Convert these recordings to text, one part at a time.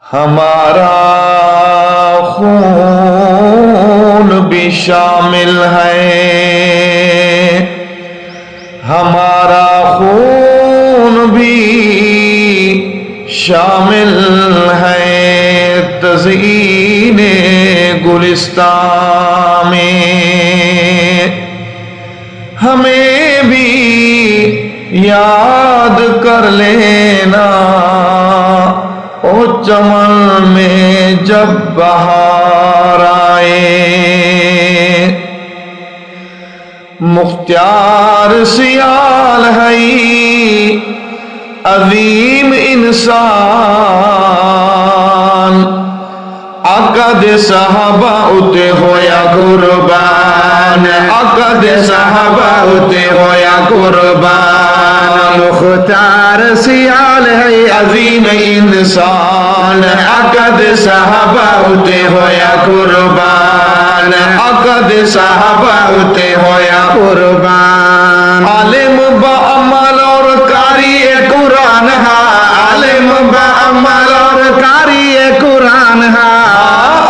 ہمارا خون بھی شامل ہے، ہمارا خون بھی شامل ہے تزئین گلستان میں۔ ہمیں بھی یاد کر لینا او چمن میں جب بہار آئے، مختار سیال ہے عظیم انسان، عقد صحابہ اتے ہویا قربان، عقد صحابہ اتے ہویا قربان۔ مختار سیال ہے عظیم انسان، عقد صحابہ اتے ہویا قربان، عقد صحابہ اتے ہویا قربان۔ عالم با عمل اور قاری قرآن ہے، عالم با عمل اور کاری قرآن ہے،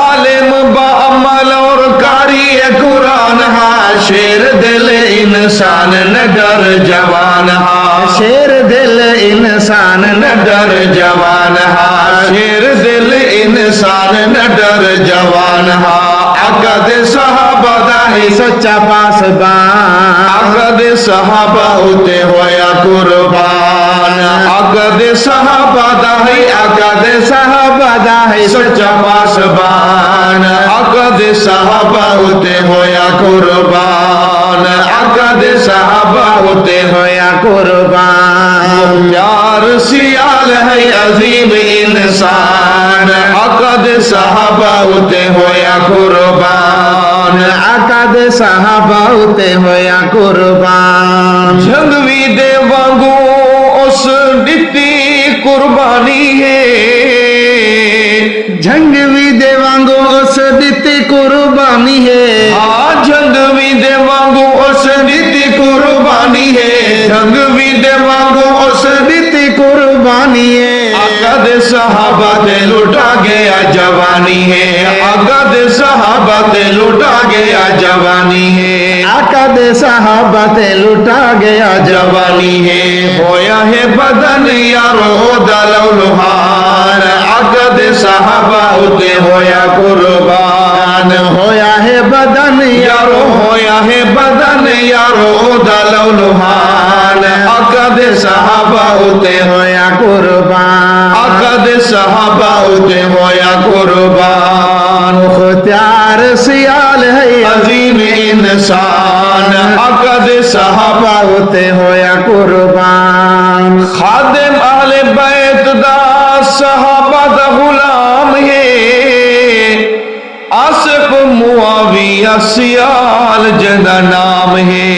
عالم با عمل اور قاری قرآن ہے، شیر دل انسان نڈر جوان ہے، شیر دل انسان نڈر جوان ہے، شیر دل انسان نڈر جوان ہے۔ عقد صحابہ دا ہے سچا پاسبان، عقد صحابہ اتے ہویا قربان، عقد صحابہ دا ہے، عقد صحابہ دا ہے سچا پاسبان، عقد صحابہ اتے ہویا قربان، عقد صحابہ اتے ہویا قربان۔ یار سیال ہے عظیم انسان، عقد صحابہ اتے ہویا قربان، عقد صحابہ اتے ہویا قربان۔ جھنگوی دے وانگو اس دتی قربانی ہے، جھنگوی دے وانگو اس دتی قربانی ہے، جھنگوی دے وانگو اس دتی قربانی ہے، جھنگوی دے وانگو اس دتی قربانی ہے۔ عقد صحابہ تے لٹا گیا جوانی ہے، عقد صحابہ تے لٹا گیا جوانی ہے، عقد صحابہ تے لٹا گیا جوانی ہے۔ ہویا ہے بدن یارو دلو لوہار، عقد صحابہ اتے ہویا قربان، ہویا ہے بدن یارو ہویا ہے بدن یارو دلو لوہار، عقد صحابہ اتے ہویا قربان۔ عقد صحابہ اتے ہویا قربان۔ مختار سیال ہے عظیم انسان، عقد صحابہ اتے ہویا قربان۔ خادم اہل بیت دا صحابہ دا غلام ہے، عاصف معاویہ سیال جدا نام ہے،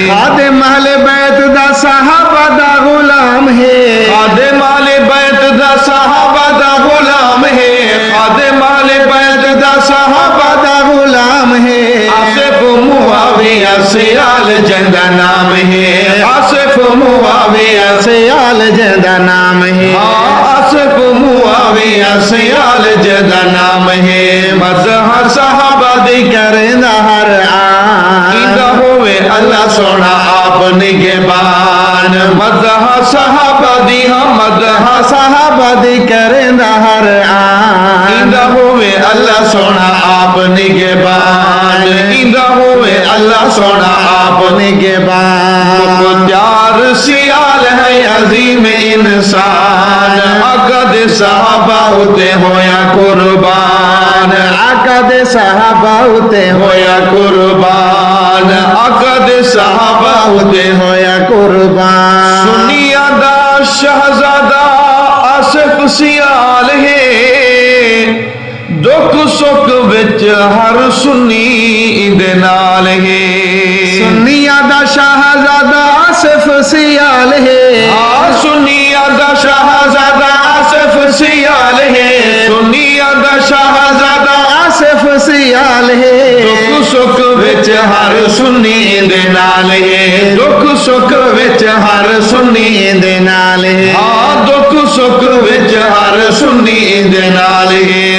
خادم اہل بیت دا صحابہ دا غلام ہے، خادم اہل بیت دا صحابہ دا غلام ہے، خادم اہل بیت دا صحابہ دا غلام ہے، عاصف معاویہ سیال جدا نام ہے، عاصف معاویہ سیال جدا نام ہے، عاصف معاویہ سیال جدا نام ہے۔ مدح صحابہ دی کرنا ہر آن کیندہ ہوئے اللہ سونا آپ نگہبان، مدح صحابہ دی ہم مدح صحابہ دی کرنا ہر آن کیندہ ہوئے اللہ سونا آپ نگہبان، کیندہ ہوئے اللہ سونا آپ نگہبان۔ مختار سیال ہے عظیم انسان، عقد صحابہ اتے ہویا قربان، عقد صحابہ اتے ہویا قربان، عقد صحابہ اتے ہویا قربان۔ سنیا دا شہزادہ آصف سیال ہے، دکھ سکھ وچ ہر سنی دے نال ہے، سنیا دا شہزادہ آصف سیال ہے، سنیا دا شہزادہ آصف سیال ہے، سنیا دا شہزادہ آصف سیال ہے، دکھ سکھ وچ ہر سنی دے نال ہے، دکھ سکھ وچ ہر سنی دے نال ہے، دکھ سکھ وچ ہر سنی